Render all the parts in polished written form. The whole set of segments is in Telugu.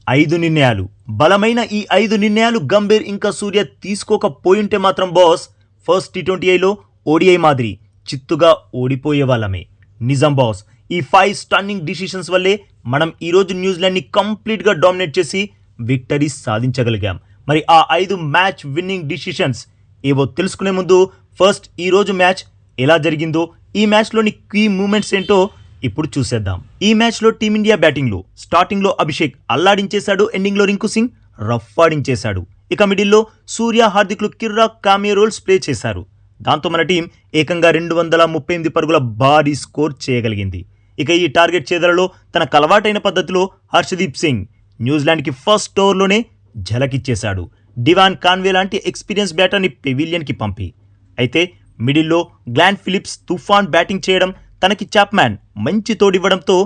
5 నిర్ణయాలు. బలమైన ఈ 5 నిర్ణయాలు గంభీర్ ఇంకా సూర్య తీసుకోకపోయుంటే మాత్రం బాస్ ఫస్ట్ టీ20ఐలో ఓడిఐ మాదిరి చిత్తుగా ఓడిపోయే వాళ్ళమే. నిజం బాస్, ఈ 5 స్టన్నింగ్ డిసిషన్స్ వల్లే మనం ఈరోజు న్యూజిలాండ్ని కంప్లీట్గా డామినేట్ చేసి విక్టరీ సాధించగలిగాం. మరి ఆ 5 మ్యాచ్ విన్నింగ్ డిసిషన్స్ ఏవో తెలుసుకునే ముందు ఫస్ట్ ఈరోజు మ్యాచ్ ఎలా జరిగిందో, ఈ మ్యాచ్లోని కీ మూమెంట్స్ ఏంటో ఇప్పుడు చూసేద్దాం. ఈ మ్యాచ్లో టీమిండియా బ్యాటింగ్లో స్టార్టింగ్లో అభిషేక్ అల్లాడించేశాడు, ఎండింగ్లో రింకు సింగ్ రఫ్ ఆడించేశాడు. ఇక మిడిల్లో సూర్య, హార్దిక్లు కిర్రాక్ కామియో రోల్స్ ప్లే చేశారు. దాంతో మన టీం ఏకంగా 238 పరుగుల భారీ స్కోర్ చేయగలిగింది. ఇక ఈ టార్గెట్ చేదలలో తన కలవాటైన పద్ధతిలో హర్షదీప్ సింగ్ న్యూజిలాండ్కి ఫస్ట్ ఓవర్లోనే ఝలకిచ్చేశాడు. డివాన్ కాన్వే లాంటి ఎక్స్పీరియన్స్ బ్యాటర్ని పెవిలియన్కి పంపి. అయితే మిడిల్లో గ్లాన్ ఫిలిప్స్ తుఫాన్ బ్యాటింగ్ చేయడం, తనకి చాప్మ్యాన్ మంచి తోడివ్వడంతో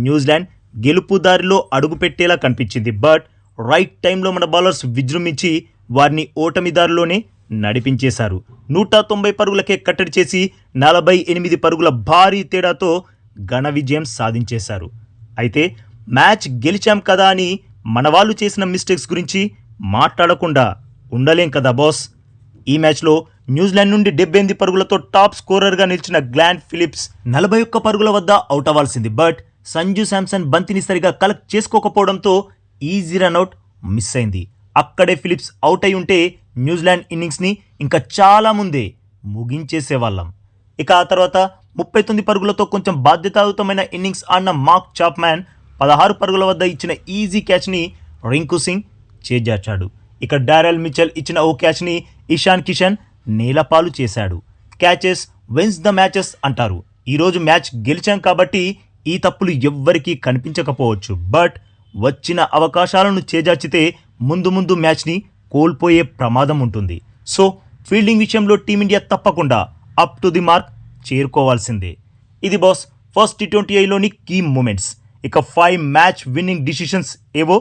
న్యూజిలాండ్ గెలుపు దారిలో అడుగుపెట్టేలా కనిపించింది. బట్ రైట్ టైంలో మన బౌలర్స్ విజృంభించి వారిని ఓటమి దారిలోనే నడిపించేశారు. 190 పరుగులకే కట్టడి చేసి 48 పరుగుల భారీ తేడాతో ఘన విజయం సాధించేశారు. అయితే మ్యాచ్ గెలిచాం కదా అని మన వాళ్ళు చేసిన మిస్టేక్స్ గురించి మాట్లాడకుండా ఉండలేం కదా బాస్. ఈ మ్యాచ్లో న్యూజిలాండ్ నుండి 78 పరుగులతో టాప్ స్కోరర్గా నిలిచిన గ్లాన్ ఫిలిప్స్ 41 పరుగుల వద్ద అవుట్ అవ్వాల్సింది. బట్ సంజు శాంసన్ బంతిని సరిగా కలెక్ట్ చేసుకోకపోవడంతో ఈజీ రన్అట్ మిస్ అయింది. అక్కడే ఫిలిప్స్ అవుట్ అయి ఉంటే న్యూజిలాండ్ ఇన్నింగ్స్ని ఇంకా చాలా ముందే ముగించేసేవాళ్ళం. ఇక ఆ తర్వాత 39 పరుగులతో కొంచెం బాధ్యతాయుతమైన ఇన్నింగ్స్ ఆడిన మార్క్ చాప్మ్యాన్ 16 పరుగుల వద్ద ఇచ్చిన ఈజీ క్యాచ్ని రింకు సింగ్ చేజార్చాడు. ఇక డారెల్ మిచెల్ ఇచ్చిన ఓ క్యాచ్ని ఇషాన్ కిషన్ నేలపాలు చేశాడు. క్యాచెస్ విన్స్ ద మ్యాచెస్ అంటారు. ఈరోజు మ్యాచ్ గెలిచాం కాబట్టి ఈ తప్పులు ఎవ్వరికీ కనిపించకపోవచ్చు. బట్ వచ్చిన అవకాశాలను చేజార్చితే ముందు ముందు మ్యాచ్ని కోల్పోయే ప్రమాదం ఉంటుంది. సో ఫీల్డింగ్ విషయంలో టీమిండియా తప్పకుండా అప్ టు ది మార్క్ చేరుకోవాల్సిందే. ఇది బాస్ ఫస్ట్ టీ20ఐలోని కీ మూమెంట్స్. ఇక 5 మ్యాచ్ విన్నింగ్ డిసిషన్స్ ఏవో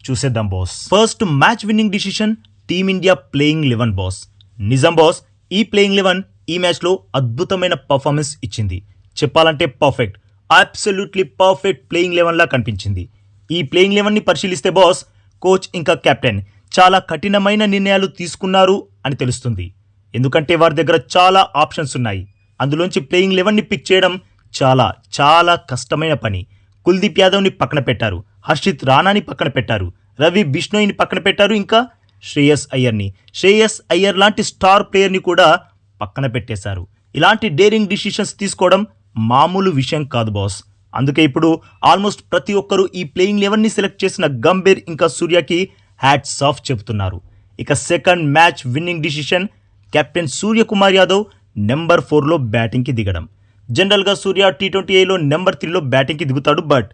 చూసేద్దాం boss. First match winning decision team India playing 11 boss. నిజం బాస్, ఈ ప్లేయింగ్ 11 ఈ మ్యాచ్లో అద్భుతమైన పర్ఫార్మెన్స్ ఇచ్చింది. చెప్పాలంటే పర్ఫెక్ట్, అబ్సల్యూట్లీ పర్ఫెక్ట్ ప్లేయింగ్ 11 లా కనిపించింది. ఈ ప్లేయింగ్ 11ని పరిశీలిస్తే బాస్ కోచ్ ఇంకా కెప్టెన్ చాలా కఠినమైన నిర్ణయాలు తీసుకున్నారు అని తెలుస్తుంది. ఎందుకంటే వారి దగ్గర చాలా ఆప్షన్స్ ఉన్నాయి. అందులోంచి ప్లేయింగ్ 11ని పిక్ చేయడం చాలా చాలా కష్టమైన పని. కుల్దీప్ యాదవ్ని పక్కన పెట్టారు, హర్షిత్ రాణాని పక్కన పెట్టారు, రవి బిష్ణోయిని పక్కన పెట్టారు, ఇంకా శ్రేయస్ అయ్యర్ లాంటి స్టార్ ప్లేయర్ని కూడా పక్కన పెట్టేశారు. ఇలాంటి డేరింగ్ డిసిషన్స్ తీసుకోవడం మామూలు విషయం కాదు బాస్. అందుకే ఇప్పుడు ఆల్మోస్ట్ ప్రతి ఒక్కరూ ఈ ప్లేయింగ్ 11ని సెలెక్ట్ చేసిన గంభీర్ ఇంకా సూర్యకి హ్యాట్స్ ఆఫ్ చెబుతున్నారు. ఇక second match winning decision captain Suryakumar Yadav number 4లో బ్యాటింగ్కి దిగడం. జనరల్గా సూర్య టీ20ఐలో నెంబర్ 3లో బ్యాటింగ్కి దిగుతాడు. బట్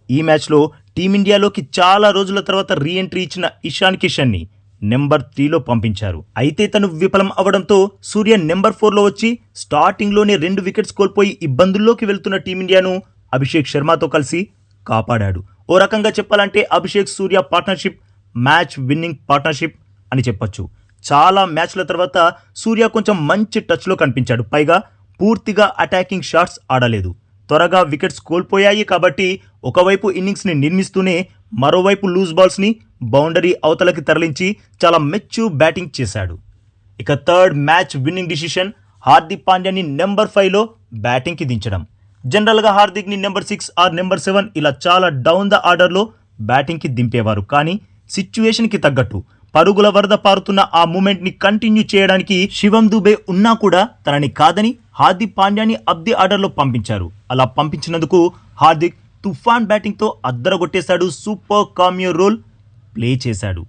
ఈ మ్యాచ్లో టీమిండియాలోకి చాలా రోజుల తర్వాత రీఎంట్రీ ఇచ్చిన ఇషాన్ కిషన్ని నెంబర్ 3లో పంపించారు. అయితే తను విఫలం అవడంతో సూర్య నెంబర్ 4లో వచ్చి స్టార్టింగ్లోనే 2 వికెట్స్ కోల్పోయి ఇబ్బందుల్లోకి వెళ్తున్న టీమిండియాను అభిషేక్ శర్మతో కలిసి కాపాడాడు. ఓ రకంగా చెప్పాలంటే అభిషేక్ సూర్య పార్ట్నర్షిప్ మ్యాచ్ విన్నింగ్ పార్ట్నర్షిప్ అని చెప్పొచ్చు. చాలా మ్యాచ్ల తర్వాత సూర్య కొంచెం మంచి టచ్లో కనిపించాడు. పైగా పూర్తిగా అటాకింగ్ షాట్స్ ఆడలేదు. త్వరగా వికెట్స్ కోల్పోయాయి కాబట్టి ఒకవైపు ఇన్నింగ్స్ని నిర్మిస్తూనే మరోవైపు లూజ్ బాల్స్ని బౌండరీ అవతలకి తరలించి చాలా మెచ్యూర్ బ్యాటింగ్ చేశాడు. ఇక third match winning decision Hardik పాండ్యాని నెంబర్ 5లో బ్యాటింగ్కి దించడం. జనరల్గా హార్దిక్ని నెంబర్ 6 ఆర్ నెంబర్ 7 ఇలా చాలా డౌన్ ద ఆర్డర్లో బ్యాటింగ్కి దింపేవారు. కానీ సిచ్యువేషన్కి తగ్గట్టు పరుగుల వరద పారుతున్న ఆ మూమెంట్ని కంటిన్యూ చేయడానికి శివం దుబే ఉన్నా కూడా తనని కాదని హార్దిక్ పాండ్యాని అప్ ది ఆర్డర్లో పంపించారు. అలా పంపించినందుకు హార్దిక్ తుఫాన్ బ్యాటింగ్తో అద్దరగొట్టేశాడు. సూపర్ కామియో రోల్ ప్లే చేశాడు.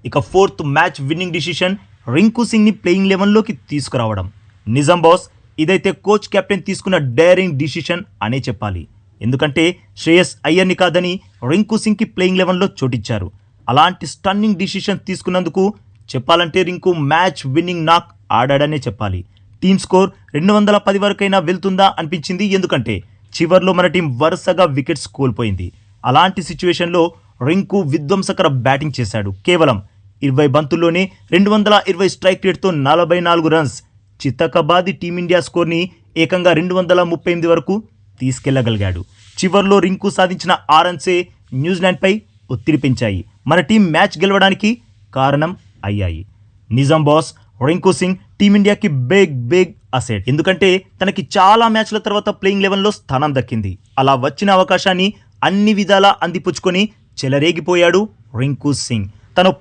ఇక fourth match winning decision Rinku సింగ్ని ప్లేయింగ్ 11లోకి తీసుకురావడం. నిజం బాస్, ఇదైతే కోచ్ కెప్టెన్ తీసుకున్న డేరింగ్ డిసిషన్ అనే చెప్పాలి. ఎందుకంటే శ్రేయస్ అయ్యర్ని కాదని రింకు సింగ్కి ప్లేయింగ్ 11లో చోటిచ్చారు. అలాంటి స్టన్నింగ్ డిసిషన్ తీసుకున్నందుకు చెప్పాలంటే రింకు మ్యాచ్ విన్నింగ్ నాక్ ఆడాడనే చెప్పాలి. టీమ్ స్కోర్ 210 వరకైనా వెళ్తుందా అనిపించింది. ఎందుకంటే చివర్లో మన టీం వరుసగా వికెట్స్ కోల్పోయింది. అలాంటి సిచ్యువేషన్లో రింకు విధ్వంసకర బ్యాటింగ్ చేశాడు. కేవలం 20 బంతుల్లోనే 220 స్ట్రైక్ రేట్తో 44 రన్స్ చితకబాది టీమిండియా స్కోర్ని ఏకంగా 238 వరకు తీసుకెళ్లగలిగాడు. చివర్లో రింకు సాధించిన 6 రన్సే న్యూజిలాండ్పై ఒత్తిడి పెంచాయి, మన టీం మ్యాచ్ గెలవడానికి కారణం అయ్యాయి. నిజం బాస్, రింకు సింగ్ టీమిండియాకి బిగ్ అసెట్. ఎందుకంటే తనకి చాలా మ్యాచ్ల తర్వాత ప్లేయింగ్ 11లో స్థానం దక్కింది. అలా వచ్చిన అవకాశాన్ని అన్ని విధాలా అందిపుచ్చుకొని చెలరేగిపోయాడు రింకు సింగ్. తను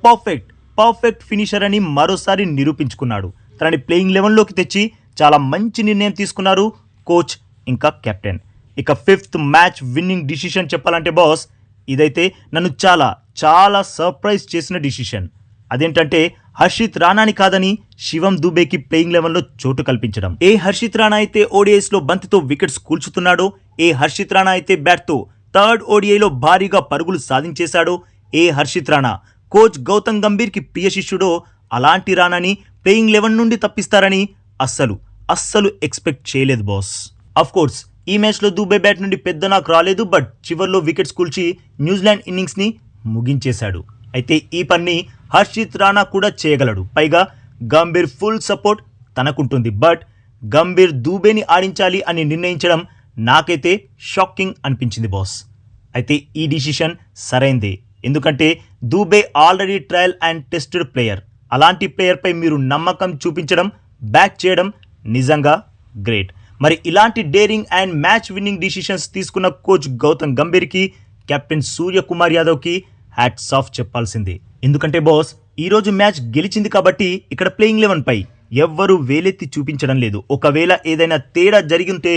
పర్ఫెక్ట్ ఫినిషర్ అని మరోసారి నిరూపించుకున్నాడు. తనని ప్లేయింగ్ 11లోకి తెచ్చి చాలా మంచి నిర్ణయం తీసుకున్నారు కోచ్ ఇంకా కెప్టెన్. ఇక 5th మ్యాచ్ విన్నింగ్ డిసిషన్ చెప్పాలంటే బాస్, ఇదైతే నన్ను చాలా సర్ప్రైజ్ చేసిన డిసిషన్. అదేంటంటే హర్షిత్ రాణాని కాదని శివం దూబేకి ప్లేయింగ్ 11లో చోటు కల్పించడం. ఏ హర్షిత్ రాణా అయితే ఓడిఐస్లో బంతితో వికెట్స్ కూల్చుతున్నాడో, ఏ హర్షిత్ రాణా అయితే బ్యాట్తో 3rd ఓడిఐలో భారీగా పరుగులు సాధించేశాడో, ఏ హర్షిత్ రాణా కోచ్ గౌతమ్ గంభీర్కి ప్రియ శిష్యుడో, అలాంటి రాణాని ప్లేయింగ్ 11 నుండి తప్పిస్తారని అస్సలు ఎక్స్పెక్ట్ చేయలేదు బాస్. అఫ్కోర్స్ ఈ మ్యాచ్లో దూబే బ్యాట్ నుండి పెద్ద నాకు రాలేదు, బట్ చివర్లో వికెట్స్ కూల్చి న్యూజిలాండ్ ఇన్నింగ్స్ని ముగించేశాడు. అయితే ఈ పని హర్షిత్ రాణా కూడా చేయగలడు. పైగా గంభీర్ ఫుల్ సపోర్ట్ తనకుంటుంది. బట్ గంభీర్ దూబేని ఆడించాలి అని నిర్ణయించడం నాకైతే షాకింగ్ అనిపించింది బాస్. అయితే ఈ డిసిషన్ సరైందే. ఎందుకంటే Dube already trial and tested player. అలాంటి ప్లేయర్పై మీరు నమ్మకం చూపించడం, బ్యాక్ చేయడం నిజంగా గ్రేట్. మరి ఇలాంటి daring and match winning decisions తీసుకున్న కోచ్ గౌతమ్ గంభీర్కి, కెప్టెన్ సూర్యకుమార్ యాదవ్కి హ్యాట్స్ ఆఫ్ చెప్పాల్సిందే. ఎందుకంటే బాస్, ఈరోజు మ్యాచ్ గెలిచింది కాబట్టి ఇక్కడ ప్లేయింగ్ 11 పై ఎవ్వరూ వేలెత్తి చూపించడం లేదు. ఒకవేళ ఏదైనా తేడా జరిగింటే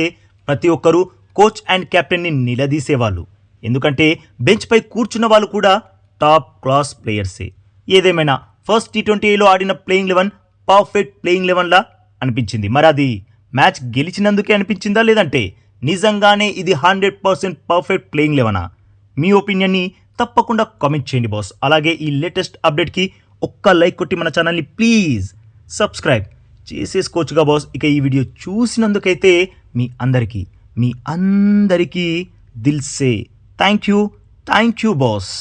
ప్రతి ఒక్కరూ కోచ్ అండ్ కెప్టెన్ని నిలదీసేవాళ్ళు. ఎందుకంటే బెంచ్ పై కూర్చున్న వాళ్ళు కూడా టాప్ క్లాస్ ప్లేయర్సే. ఏదేమైనా ఫస్ట్ T20లో ఆడిన ప్లేయింగ్ 11 పర్ఫెక్ట్ ప్లేయింగ్ 11లా అనిపించింది. మరి అది మ్యాచ్ గెలిచినందుకే అనిపించిందా, లేదంటే నిజంగానే ఇది 100% పర్ఫెక్ట్ ప్లేయింగ్ 11ఆ? మీ ఒపీనియన్ని తప్పకుండా కామెంట్ చేయండి బాస్. అలాగే ఈ లేటెస్ట్ అప్డేట్కి ఒక్క లైక్ కొట్టి మన ఛానల్ని ప్లీజ్ సబ్స్క్రైబ్ చేసేసుకోవచ్చుగా బాస్. ఇక ఈ వీడియో చూసినందుకైతే మీ అందరికీ దిల్ సే థ్యాంక్ యూ బాస్.